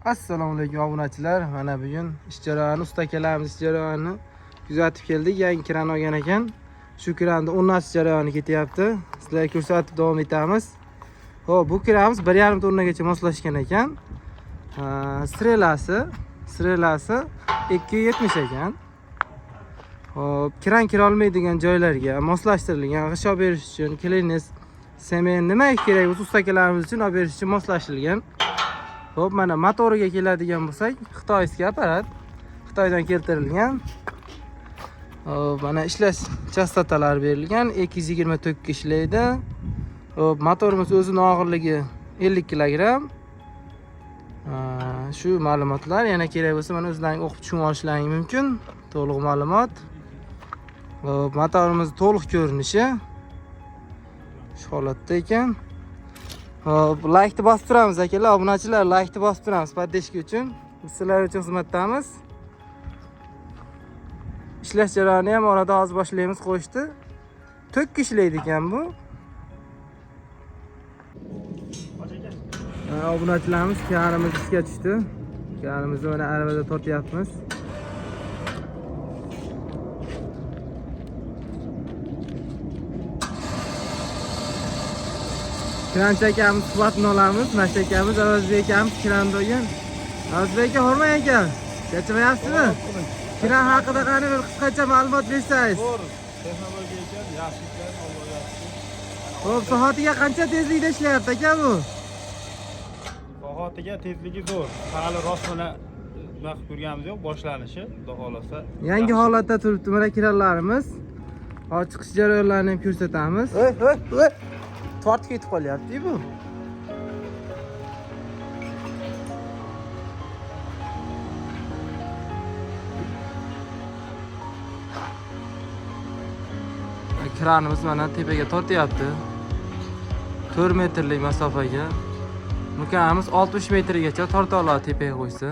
Assalomu alaykum obunachilar. Mana bugun ish jarayoni, usta akalarimiz ish jarayonini kuzatib keldik. Yangi kran olgan ekan. Shu kranni o'rnatish jarayoni ketyapti. Sizlarga ko'rsatib davom etamiz. Xo'p, bu kranimiz 1,5 tonnagacha moslashgan ekan. Strelasi 270 ekan. Xo'p, kran kira olmaydigan joylarga moslashtirilgan, g'isho berish uchun, klines, semen nima kerak bo'lsa usta akalarimiz uchun olib berish uchun moslashtirilgan. Xo'p, mana motoriga keladigan bo'lsak, Xitoyskiy apparat, Xitoydan keltirilgan. Xo'p, mana ishlash chastotalari berilgan, 224 ga ishlaydi. Xo'p, motorimiz o'zining og'irligi 50 kg. Shu ma'lumotlar, yana kerak bo'lsa mana o'zlaring o'qib tushunib olishlaring mumkin. To'liq ma'lumot. Xo'p, motorimiz to'liq ko'rinishi shu holatda ekan. Hop, like bosib turamiz akalar, obunachilar, like bosib turamiz podдержка uchun. Biz sizlar uchun xizmatdamiz. Ishlash jarayoni ham orada hozir boshlaymiz qo'shdi. 4 ga ishlaydi ekan bu. Obunachilarimiz kranimiz ishga tushdi. Kranimizni mana arabada tortyapmiz. Kranchi akamiz suhbatini olamiz. Mashta akamiz, Ozbek akamiz kran do'gin. Ozbek aka, hurmat aka. Kechmayapsizmi? Kran haqida qani bir qisqacha ma'lumot bersangiz. To'g'ri. Texnologiya ekan, yaxshiliklar olyapti. Xo'p, soatiga qancha tezlikda ishlayapti aka bu? Soatiga tezligi zo'r. Hali rostmana nima qilib ko'rganimiz yo'q, boshlanishi, xudo xolasa. Yangi holatda turibdi mana kranlarimiz. Hozir chiqish jarayonlarini ham ko'rsatamiz. Tortib ketib qolyapti bu. Kranimiz mana tepaga tortyapti. 4 metrlik masofaga. Mukamamiz 60 metrgacha torta oladi tepaga qo'ysa.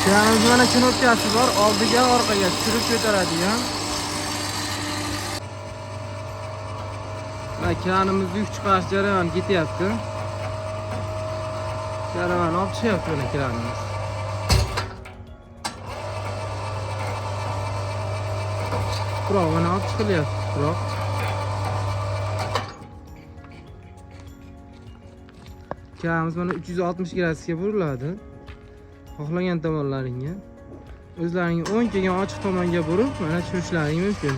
Kranimiz mana knopkasi bor, oldiga, orqaga tushirib ko'taradigan. Va kranimizni yuk chiqarish jarayoni ketyapti. Karavan olib chiqyapti mana kranimiz. Tuproq mana olib chiqilyapti, tuproq. Kranimiz mana 360 gradusga buriladi. Xohlagan tomonlaringga, o'zlaringga o'ng kelgan ochiq tomonga burib, mana tushirishlaring mumkin.